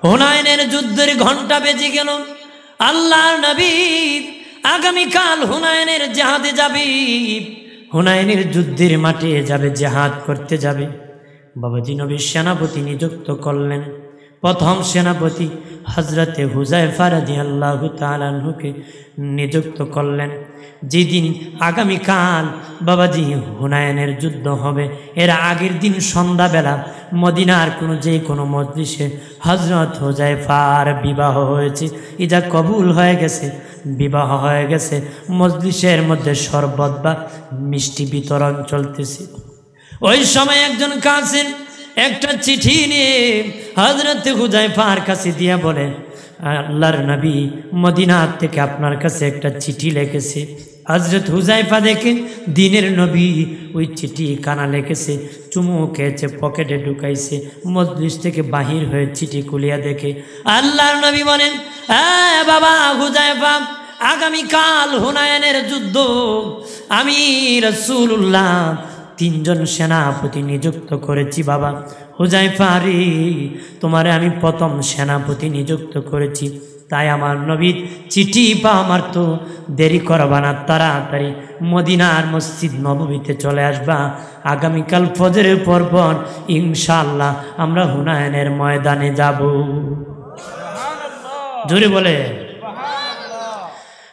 হুনাইনের যুদ্ধের ঘন্টা বেজে গেল। আল্লাহর নবী আগামীকাল হুনাইনের জিহাদে যাবে, হুনাইনের যুদ্ধের মাঠে যাবে, জিহাদ করতে যাবে। বাবাজি নবী সেনাপতি নিযুক্ত করলেন। প্রথম সেনাপতি হযরতে হুযায়ফা রাদিয়াল্লাহু তাআলা আনহুকে নিযুক্ত করলেন। যেদিন আগামীকাল বাবাজি হুনাইনের যুদ্ধ হবে, এর আগের দিন সন্ধ্যাবেলা মদিনার যে কোনো মজলিসে হযরত হুযায়ফার বিবাহ হয়েছে, ইজা কবুল হয়ে গেছে, বিবাহ হয়ে গেছে। মজলিসের মধ্যে শরবত বা মিষ্টি বিতরণ চলতেছে। ওই সময় একজন কাসির একটা চিঠি নিয়ে হযরত হুযায়ফার কাছে দিয়া বলে, আল্লাহর নবী মদিনা থেকে আপনার কাছে একটা চিঠি লিখেছে। হযরত হুযায়ফা দেখে দিনের নবী ওই চিঠি কানা লিখেছে, চুমু খেয়েছে, পকেটে ঢুকাইছে, মজলিস থেকে বাহির হয়ে চিঠি খুলিয়া দেখে আল্লাহর নবী বলেন, বাবা হুযায়ফা, আগামীকাল হুনাইনের যুদ্ধ, আমি রাসূলুল্লাহ 3 জন সেনাপতি নিযুক্ত করেছি। বাবা হুযায়ফা রে, তোমারে আমি প্রথম সেনাপতি নিযুক্ত করেছি, তাই আমার নবীর চিঠি পাওয়া আমার তো দেরি করবা না, তাড়াতাড়ি মদিনার মসজিদ নববীতে চলে আসবা। আগামীকাল ফজরের পর ইনশাআল্লাহ আমরা হুনাইনের ময়দানে যাব। জোরে বলে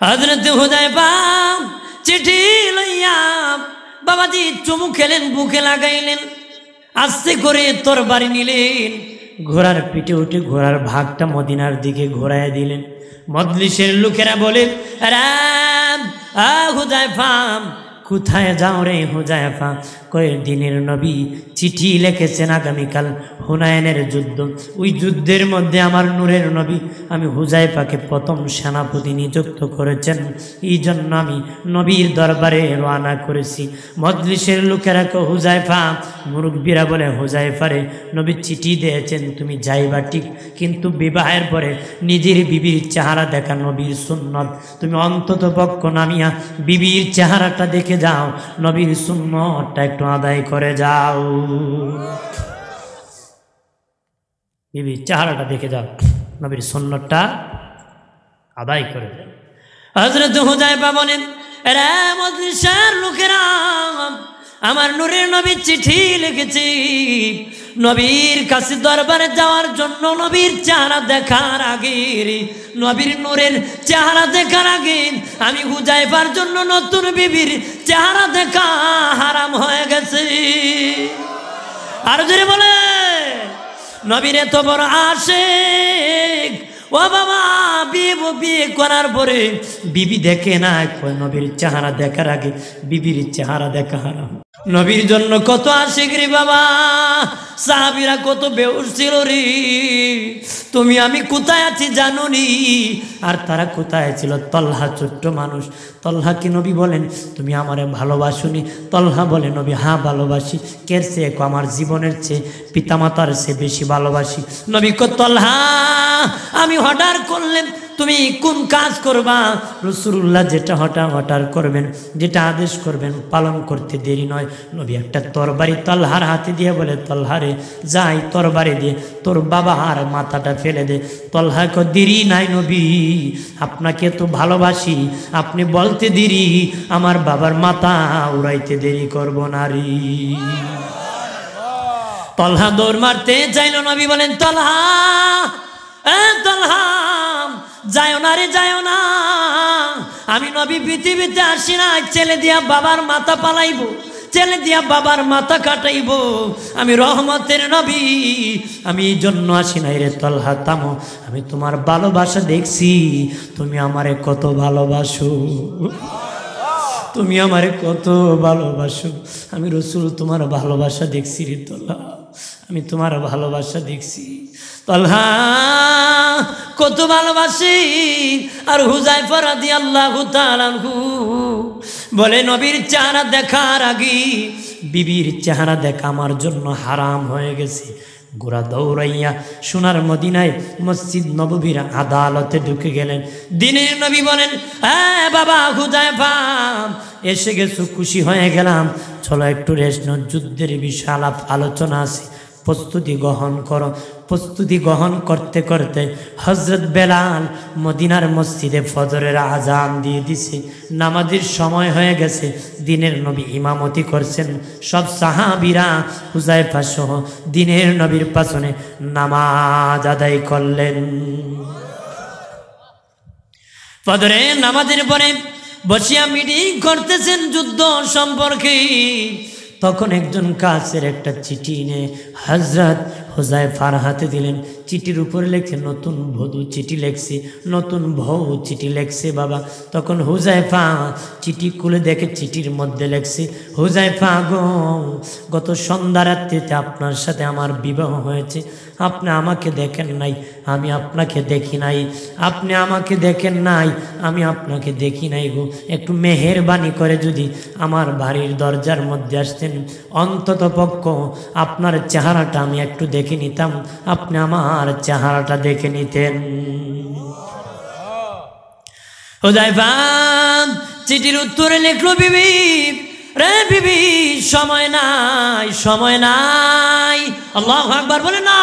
হযরত হুযায়ফা চিঠি লইয়া বাবাজি চুমু খেলেন, বুকে লাগাইলেন, আস্তে করে তরবারি নিলেন, ঘোড়ার পিঠে উঠে ঘোড়ার ভাগটা মদিনার দিকে ঘোরায় দিলেন। মজলিসের লোকেরা বলে, হুযায়ফা কোথায় যাও রে হুযায়ফা? কয়ে দিনের নবী চিঠি লিখেছেন আগামীকাল হুনাইনের যুদ্ধ, ওই যুদ্ধের মধ্যে আমার নূরের নবী আমি হুযায়ফাকে প্রথম সেনাপতি নিযুক্ত করেছেন, এই জন্য আমি নবীর দরবারে রওনা করেছি। মজলিসের লোকেরা কো হুযায়ফা, মুরব্বীরা বলে, হুযায়ফারে নবী চিঠি দিয়েছেন, তুমি যাইবা ঠিক, কিন্তু বিবাহের পরে নিজের বিবির চেহারা দেখা নবীর সুন্নত, তুমি অন্তত পক্ষ নামিয়া বিবির চেহারাটা দেখে যাও, নবীর সুন্নতটা একটু আদায় করে যাও, বিবির চেহারাটা দেখে যাও, নবীর সুন্নতটা আদায় করে যাও। হযরত হুযায়ফা বলেন, রে মজলিসের লোকেরা, আমার নূরের নবী চিঠি লিখেছি, নবীর কাছে দরবারে যাওয়ার জন্য নবীর চেহারা দেখার আগে, নবীর নূরের চেহারা দেখার আগে আমি হুযায়ফার জন্য নতুন বিবির চেহারা দেখা হারাম হয়ে গেছে। আর যদি বলে নবীর এত বড় আশিক, ও বাবা বিয়ে করার পরে বিবি দেখে না, নবীর চেহারা দেখার আগে বিবির চেহারা দেখা হারাম। নবীর জন্য কত আশিক রে বাবা, সাহাবীরা কত বেহুশ ছিল রে, তুমি আমি কোথায় আছি জানো নি? আর তারা কোথায় ছিল? তলহা ছোট্ট মানুষ, তলহাকে নবী বলেন, তুমি আমারে ভালোবাসুনি? তলহা বলে, নবী হ্যাঁ ভালোবাসি। কের চেয়ে? আমার জীবনের চেয়ে, পিতামাতার চেয়ে বেশি ভালোবাসি। নবী কো, তলহা আমি অর্ডার করলেন, তুমি কোন কাজ করবা? রাসূলুল্লাহ যেটা অর্ডার করবেন, যেটা আদেশ করবেন পালন করতে দেরি নয়। নবী একটা তরবারি তলহার হাতে দিয়ে বলে, তলহারে যাই তরবারি দিয়ে তোর বাবার মাথাটা ফেলে দে। তলহা কো, দেরি নাই নবী, আপনাকে তো ভালোবাসি, আপনি বলতে দেরি, আমার বাবার মাথা উড়াইতে দেরি করব না রে। তলহা দৌড় মারতে চাইল, নবী বলেন, তলহা তলহা যাও না রে, যাও না, আমি নবী পৃথিবীতে আসি না ছেলে দিয়া বাবার মাথা পালাইব, ছেলে দিয়া বাবার মাথা কাটাইব, আমি রহমতের নবী, আমি এই জন্য আসি নাই রে। তলহা থামো, আমি তোমার ভালোবাসা দেখছি, তুমি আমারে কত ভালোবাসো, তুমি আমারে কত ভালোবাসো, আমি রাসূল তোমার ভালোবাসা দেখছি রে তলহা, আমি তোমার ভালোবাসা দেখছি। তলহা কত ভালোবাসি। আর হুযায়ফা রাদিয়াল্লাহু তাআলা আনহু বলে, নবীর চেহারা দেখার আগে বিবির চেহারা দেখা আমার জন্য হারাম হয়ে গেছে। গোরা দৌড়াইয়া সোনার মদিনায় মসজিদ নববীর আদালতে ঢুকে গেলেন। দিনের নবী বলেন, হ্যাঁ বাবা হুযায়ফা এসে গেছো, খুশি হয়ে গেলাম, চলো একটু রেস্ট নাও, যুদ্ধের বিষয় আলাপ আলোচনা আছে, প্রস্তুতি গ্রহণ করো। প্রস্তুতি গ্রহণ করতে করতে হযরত বেলাল মদিনার মসজিদে ফজরের আজান দিয়ে দিছে, নামাজের সময় হয়ে গেছে। দিনের নবী ইমামতি করছেন, সব সাহাবীরা হুযায়ফা সহ দিনের নবীর পাশনে নামাজ আদায় করলেন। ফজরের নামাজের পরে বসিয়া মিটিং করতেছেন যুদ্ধ সম্পর্কে। তখন একজন কাছের একটা চিঠি এনে হযরত হুযায়ফার হাতে দিলেন। চিঠির উপরে লেখছে নতুন বধূ চিঠি লেখছে, নতুন বউ চিঠি লেখছে বাবা। তখন হুযায়ফা চিঠি খুলে দেখে চিঠির মধ্যে লেখছে, হুযায়ফা গো, গত সন্ধ্যা রাত্রিতে আপনার সাথে আমার বিবাহ হয়েছে। আপনি আমাকে দেখেন নাই, আমি আপনাকে দেখি নাই। আপনি আমাকে দেখেন নাই, আমি আপনাকে দেখি নাই গো। একটু মেহেরবানি করে যদি আমার বাড়ির দরজার মধ্যে আসতেন, অন্তত পক্ষ আপনার চেহারাটা আমি একটু দেখে নিতাম, আপনি আমার চেহারাটা দেখে নিতেন। হুযায়ফা চিঠির উত্তরে লিখলো, বিবি রে বিবি, সময় নাই, সময় নাই। আল্লাহু আকবার বলে না,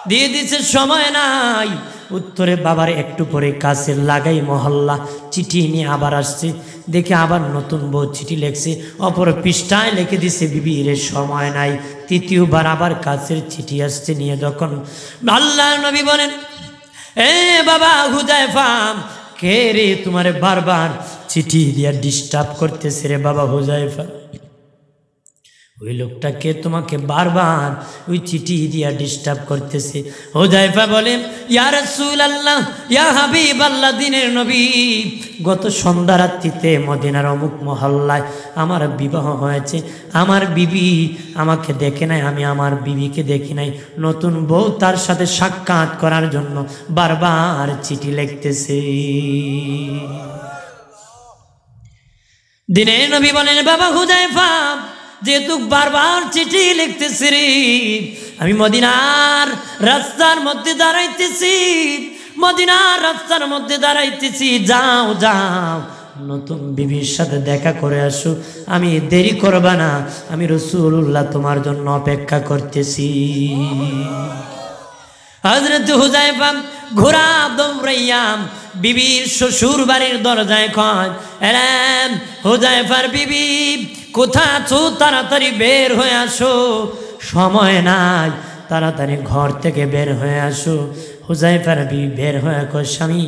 দিয়ে দিচ্ছে সময় নাই। উত্তরে বাবার একটু পরে কাছের লাগাই মহল্লা চিঠি নিয়ে আবার আসছে, দেখে আবার নতুন বউ চিঠি লেখছে, অপর পৃষ্ঠায় লিখে দিছে বিবির সময় নাই। তৃতীয়বার আবার কাছের চিঠি আসছে নিয়ে, যখন আল্লাহর নবী বলেন, এ বাবা হুযায়ফা, কে রে তোমারে বারবার চিঠি দিয়া ডিস্টার্ব করতেছে রে বাবা হুযায়ফা? ওই লোকটাকে তোমাকে বারবার ওই চিঠি দিয়া ডিস্টার্ব করতেছে। হুযায়ফা বলেন, ইয়া রাসূলুল্লাহ, ইয়া হাবিবাল্লাহ, দিনের নবী, গত সন্ধ্যা রাত্রিতে মদিনার অমুক মহল্লায় আমার বিবাহ হয়েছে। আমার বিবি আমাকে দেখে নাই, আমি আমার বিবিকে দেখি নাই। নতুন বউ তার সাথে সাক্ষাৎ করার জন্য বারবার চিঠি লিখতেছে। দিনের নবী বলেন, বাবা হুযায়ফা, যেহেতু বারবার চিঠি লিখতেছি রে, আমি মদিনার রাস্তার মধ্যে দাঁড়াইতেছি, মদিনার রাস্তার মধ্যে দাঁড়াইতেছি, যাও যাও নতুন বিবির সাথে দেখা করে আসো, আমি দেরি করবা না, আমি রাসূলুল্লাহ তোমার জন্য অপেক্ষা করতেছি। হযরত হুযায়ফা ঘোড়া দৌড়াইয়া বিবির শ্বশুর বাড়ির দরজায় কয়, এলেন হুযায়ফার বিবি, কোথা আছো? তাড়াতাড়ি বের হয়ে আসো, সময় নাই, তাড়াতাড়ি ঘর থেকে বের হয়ে আসো। হুযায়ফার বিবি বের হয়ে কয়, স্বামী,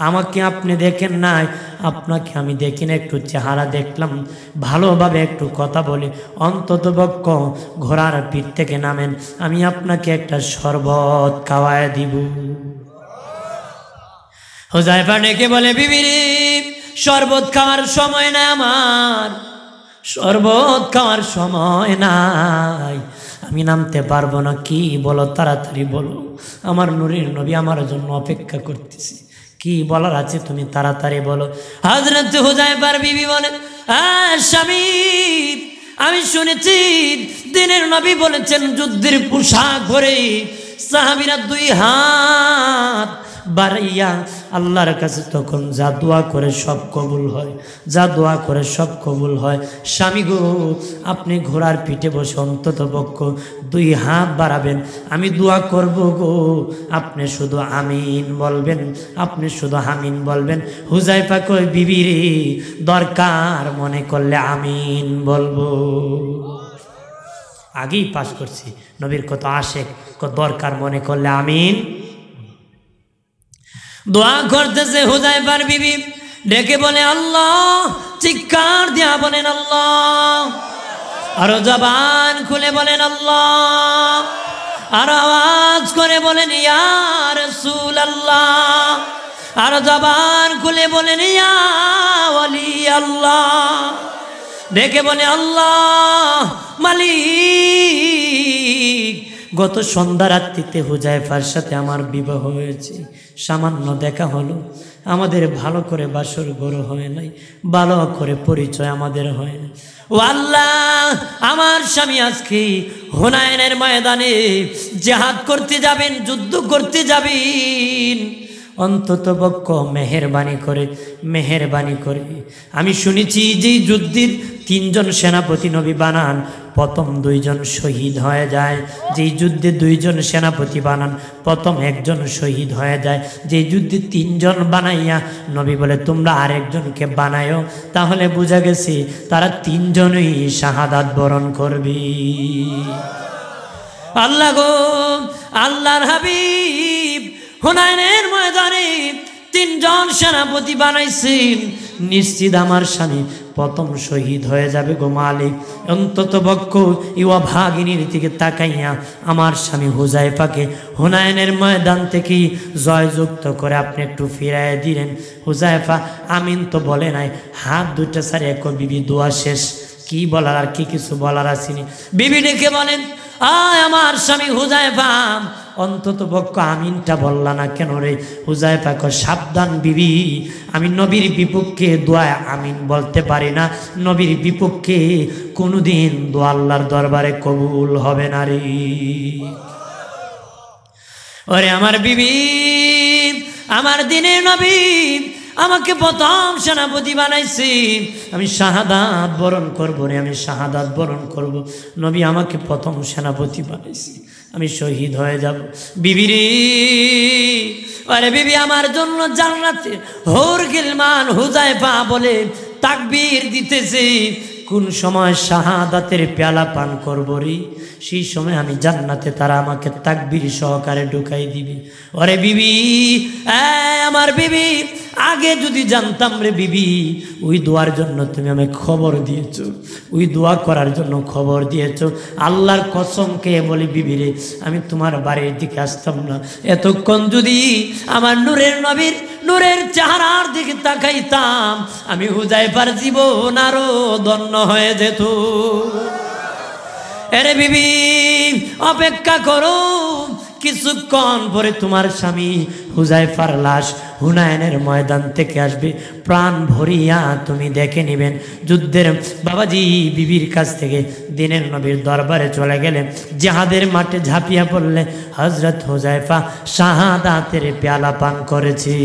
আমাকে আপনি দেখেন নাই, আপনাকে আমি দেখি না, একটু চেহারা দেখলাম, ভালোভাবে একটু কথা বলি, অন্তত পক্ষ ঘোড়ার পিঠ থেকে নামেন, আমি আপনাকে একটা শরবত খাওয়ায় দিব। হুযায়ফা ডেকে বলে, বিবি রে, শরবত খাওয়ার সময় না আমার, শরবত খাওয়ার সময় নাই, আমি নামতে পারবো না। কি বলো, তাড়াতাড়ি বলো, আমার নূরের নবী আমার জন্য অপেক্ষা করতেছি, কি বলার আছে তুমি তাড়াতাড়ি বলো। হযরত হুযায়ফার বিবি বলেন, স্বামী, আমি শুনেছি দিনের নবী বলেছেন যুদ্ধের পোশাক পরে সাহাবীরা দুই হাত বাড়াইয়া আল্লাহর কাছে তখন যা দোয়া করে সব কবুল হয়, যা দোয়া করে সব কবুল হয়। স্বামী গো, আপনি ঘোড়ার পিঠে বসে অন্তত পক্ষ দুই হাত বাড়াবেন, আমি দোয়া করব গো, আপনি শুধু আমিন বলবেন, আপনি শুধু আমিন বলবেন। হুযায়ফা কই, বিবি রে, দরকার মনে করলে আমিন বলবো। আগেই পাস করছি, নবীর কত আশেক, কত দরকার মনে করলে আমিন। দোয়া করতেছে হুযায়ফার বিবি, ডেকে বলে আল্লাহ, চিৎকার দিয়া বলেন আল্লাহ, আরো জবান খুলে বলেন আল্লাহ, আর আওয়াজ করে বলেন ইয়া রাসূলুল্লাহ, আরো জবান খুলে বলেন ইয়া ওয়ালি আল্লাহ, ডেকে বলে আল্লাহ মালিক, গত সন্ধ্যা রাত্রিতে হুযায়ফার সাথে আমার বিবাহ হয়েছে, সামান্য দেখা হলো, আমাদের ভালো করে বাসর গড় হয় নাই, ভালো করে পরিচয় আমাদের হয় না। ও আল্লাহ, আমার স্বামী আজকে হুনাইনের ময়দানে জিহাদ করতে যাবেন, যুদ্ধ করতে যাবেন, অন্তত পক্ষ মেহেরবানি করে আমি শুনেছি যে যুদ্ধের 3 জন সেনাপতি নবী বানান, প্রথম 2 জন শহীদ হয়ে যায়। যেই যুদ্ধে 2 জন সেনাপতি বানান, প্রথম 1 জন শহীদ হয়ে যায়। যেই যুদ্ধে 3 জন বানাইয়া নবী বলে তোমরা আরেকজনকে বানায়ো, তাহলে বোঝা গেছে তারা 3 জনই শাহাদাত বরণ করবে। আল্লাহ গো, আল্লাহর হাবিব হুনাইনের ময়দানে 3 জন সেনাপতি বানাইছেন, নিশ্চিত আমার স্বামী প্রথম শহীদ হয়ে যাবে গো মালিক। অন্তত পক্ষ ইয়া ভাগিনীর দিকে তাকাইয়া আমার স্বামী হুজাইফাকে হুনাইনের ময়দান থেকে জয়যুক্ত করে আপনি একটু ফিরাইয়া দিলেন। হুজাইফা আমিন তো বলে নাই, হাত দুইটা সারি এক বিবি দোয়া শেষ, কি বলার আর কি কিছু বলার আসেনি। বিবি ডেকে বলেন, আয় আমার স্বামী হুজাইফা, অন্তত পক্ষ আমিনটা বললা না কেন রে? হুজাইফা কয়, সাবধান বিবি, আমি নবীর বিপক্ষে দোয়া আমিন বলতে পারি না, নবীর বিপক্ষে কোনোদিন দোয়া আল্লাহর দরবারে কবুল হবে না রে। ওরে আমার বিবি, আমার দিনের নবী আমাকে প্রথম সেনাপতি বানাইছে, আমি শাহাদাত বরণ করবো রে, আমি শাহাদাত বরণ করব। নবী আমাকে প্রথম সেনাপতি বানাইছে, আমি শহীদ হয়ে যাব। বিবি রে, আরে বিবি আমার জন্য জান্নাতে হোর গিলমান হুজাইফা বলে তাকবীর দিতেছে। কোন সময় শাহাদাতের পেয়ালা পান করব রে, সেই সময় আমি জান্নাতে তারা আমাকে তাকবীর সহকারে ঢুকাই দিবি। ওরে বিবি, আমার বিবি, আগে যদি জানতাম রে বিবি, ওই দোয়ার জন্য তুমি আমায় খবর দিয়েছ, ওই দোয়া করার জন্য খবর দিয়েছ, আল্লাহর কসমকে বলি বিবি রে, আমি তোমার বাড়ির দিকে আসতাম না। এতক্ষণ যদি আমার নূরের নবীর নূরের চেহারার দিকে তাকাইতাম, আমি হুজাইফার জীবন আরো ধন্য হয়ে যেত। আরে বিবি অপেক্ষা করো, কিছুক্ষণ পরে তোমার স্বামী হুজাইফার লাশ হুনাইনের ময়দান থেকে আসবে, প্রাণ ভরিয়া তুমি দেখে নিবেন। যুদ্ধের বাবাজি বিবির কাছ থেকে দিনের নবীর দরবারে চলে গেলেন, জিহাদের মাঠে ঝাঁপিয়া পড়লে হযরত হুজাইফা শাহাদাতের পেয়ালা পান করেছে।